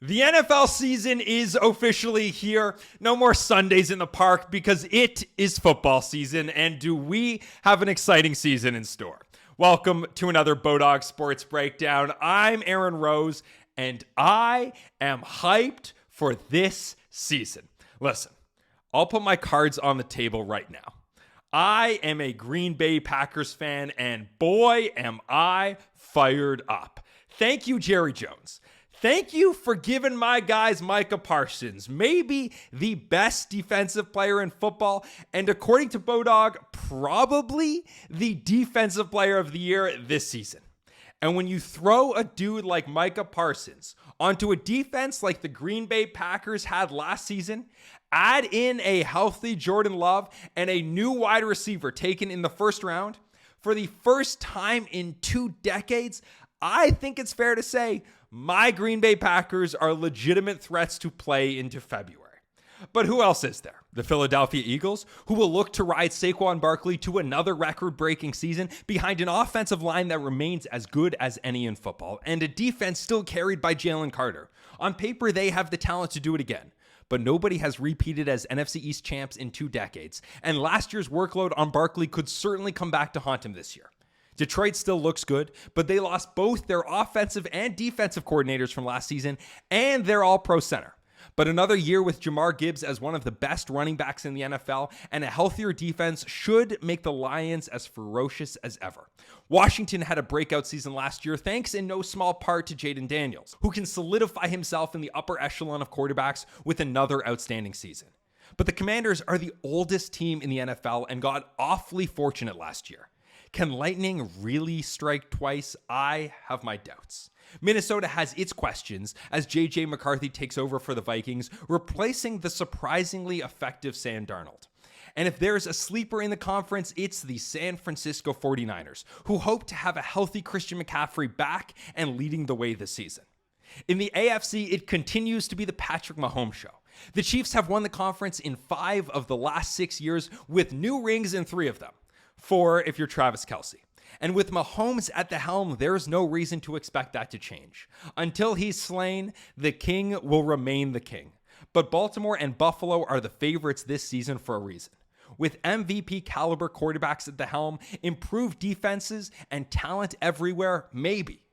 The NFL season is officially here. No more Sundays in the park because it is football season. And do we have an exciting season in store? Welcome to another Bodog Sports Breakdown. I'm Aaron Rose, and I am hyped for this season. Listen, I'll put my cards on the table right now. I am a Green Bay Packers fan, and boy, am I fired up. Thank you, Jerry Jones. Thank you for giving my guys Micah Parsons, maybe the best defensive player in football, and according to Bodog, probably the defensive player of the year this season. And when you throw a dude like Micah Parsons onto a defense like the Green Bay Packers had last season, add in a healthy Jordan Love and a new wide receiver taken in the first round, for the first time in 2 decades, I think it's fair to say my Green Bay Packers are legitimate threats to play into February. But who else is there? The Philadelphia Eagles, who will look to ride Saquon Barkley to another record-breaking season behind an offensive line that remains as good as any in football, and a defense still carried by Jalen Carter. On paper, they have the talent to do it again. But nobody has repeated as NFC East champs in 2 decades, and last year's workload on Barkley could certainly come back to haunt him this year. Detroit still looks good, but they lost both their offensive and defensive coordinators from last season and their all-pro center. But another year with Jahmyr Gibbs as one of the best running backs in the NFL and a healthier defense should make the Lions as ferocious as ever. Washington had a breakout season last year thanks in no small part to Jaden Daniels, who can solidify himself in the upper echelon of quarterbacks with another outstanding season. But the Commanders are the oldest team in the NFL and got awfully fortunate last year. Can lightning really strike twice? I have my doubts. Minnesota has its questions as J.J. McCarthy takes over for the Vikings, replacing the surprisingly effective Sam Darnold. And if there's a sleeper in the conference, it's the San Francisco 49ers, who hope to have a healthy Christian McCaffrey back and leading the way this season. In the AFC, it continues to be the Patrick Mahomes show. The Chiefs have won the conference in 5 of the last 6 years with new rings in 3 of them. 4 if you're Travis Kelce. And with Mahomes at the helm, there's no reason to expect that to change. Until he's slain, the king will remain the king. But Baltimore and Buffalo are the favorites this season for a reason. With MVP caliber quarterbacks at the helm, improved defenses, and talent everywhere, maybe,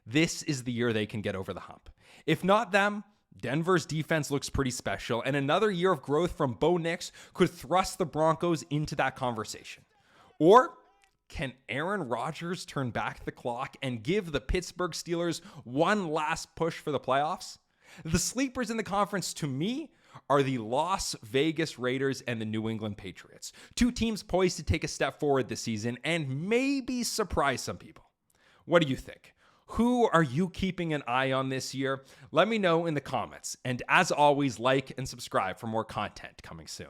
this is the year they can get over the hump. If not them, Denver's defense looks pretty special, and another year of growth from Bo Nix could thrust the Broncos into that conversation. Or can Aaron Rodgers turn back the clock and give the Pittsburgh Steelers one last push for the playoffs? The sleepers in the conference, to me, are the Las Vegas Raiders and the New England Patriots. 2 teams poised to take a step forward this season and maybe surprise some people. What do you think? Who are you keeping an eye on this year? Let me know in the comments. And as always, like and subscribe for more content coming soon.